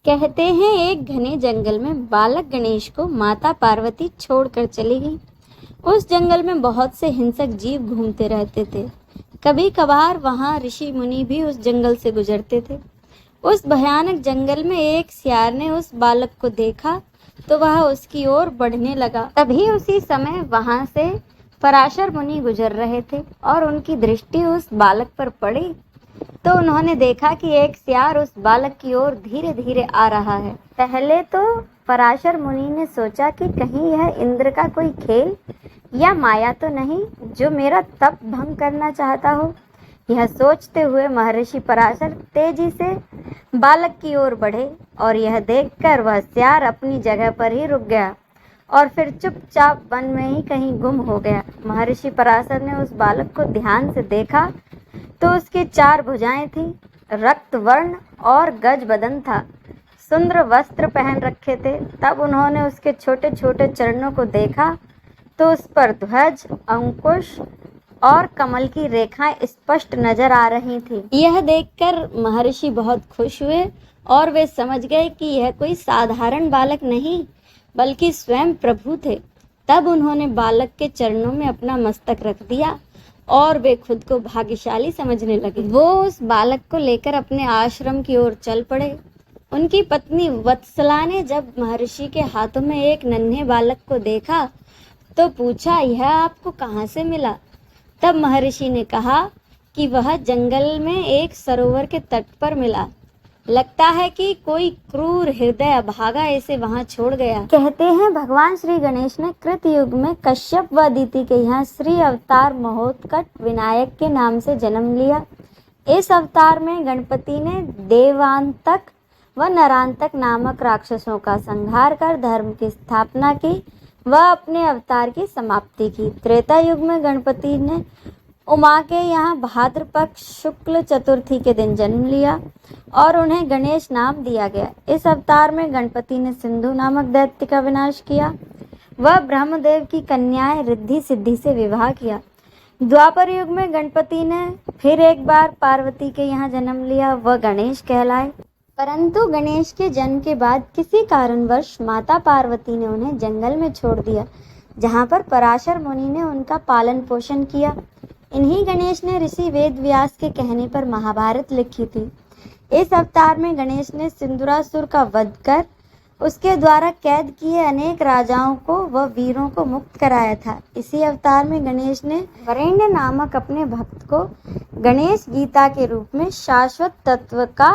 कहते हैं एक घने जंगल में बालक गणेश को माता पार्वती छोड़कर चली गई। उस जंगल में बहुत से हिंसक जीव घूमते रहते थे। कभी कभार वहां ऋषि मुनि भी उस जंगल से गुजरते थे। उस भयानक जंगल में एक सियार ने उस बालक को देखा तो वह उसकी ओर बढ़ने लगा। तभी उसी समय वहां से पराशर मुनि गुजर रहे थे और उनकी दृष्टि उस बालक पर पड़ी तो उन्होंने देखा कि एक सियार उस बालक की ओर धीरे धीरे आ रहा है। पहले तो पराशर मुनि ने सोचा कि कहीं यह इंद्र का कोई खेल या माया तो नहीं जो मेरा तप भंग करना चाहता हो। यह सोचते हुए महर्षि पराशर तेजी से बालक की ओर बढ़े और यह देखकर वह सियार अपनी जगह पर ही रुक गया और फिर चुपचाप वन में ही कहीं गुम हो गया। महर्षि पराशर ने उस बालक को ध्यान से देखा तो उसकी 4 भुजाएं थीं, रक्त वर्ण और गज बदन था, सुंदर वस्त्र पहन रखे थे। तब उन्होंने उसके छोटे छोटे चरणों को देखा तो उस पर ध्वज, अंकुश और कमल की रेखाएं स्पष्ट नजर आ रही थी। यह देखकर महर्षि बहुत खुश हुए और वे समझ गए कि यह कोई साधारण बालक नहीं बल्कि स्वयं प्रभु थे। तब उन्होंने बालक के चरणों में अपना मस्तक रख दिया और वे खुद को भाग्यशाली समझने लगे। वो उस बालक को लेकर अपने आश्रम की ओर चल पड़े। उनकी पत्नी वत्सला ने जब महर्षि के हाथों में एक नन्हे बालक को देखा तो पूछा, यह आपको कहाँ से मिला? तब महर्षि ने कहा कि वह जंगल में एक सरोवर के तट पर मिला। लगता है कि कोई क्रूर हृदय अभागा इसे वहां छोड़ गया। कहते हैं भगवान श्री गणेश ने कृत युग में कश्यप व अदिति के यहाँ श्री अवतार महोत्कट विनायक के नाम से जन्म लिया। इस अवतार में गणपति ने देवांतक व नरांतक नामक राक्षसों का संहार कर धर्म की स्थापना की व अपने अवतार की समाप्ति की। त्रेता युग में गणपति ने उमा के यहाँ भाद्र पक्ष शुक्ल चतुर्थी के दिन जन्म लिया और उन्हें गणेश नाम दिया गया। इस अवतार में गणपति ने सिंधु नामक दैत्य का विनाश किया। वह ब्रह्मदेव की कन्याएं रिद्धि सिद्धि से विवाह किया। द्वापर युग में गणपति ने फिर एक बार पार्वती के यहाँ जन्म लिया। वह गणेश कहलाए। परंतु गणेश के जन्म के बाद किसी कारणवश माता पार्वती ने उन्हें जंगल में छोड़ दिया, जहाँ पर पराशर मुनि ने उनका पालन पोषण किया। इन्हीं गणेश ने ऋषि वेद व्यास के कहने पर महाभारत लिखी थी। इस अवतार में गणेश ने सिंदूरासुर का वध कर उसके द्वारा कैद किए अनेक राजाओं को व वीरों को मुक्त कराया था। इसी अवतार में गणेश ने वरेण्य नामक अपने भक्त को गणेश गीता के रूप में शाश्वत तत्व का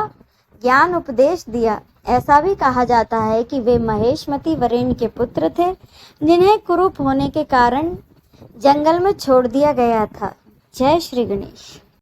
ज्ञान उपदेश दिया। ऐसा भी कहा जाता है कि वे महेशमती वरेण्य के पुत्र थे, जिन्हें कुरूप होने के कारण जंगल में छोड़ दिया गया था। जय श्री गणेश।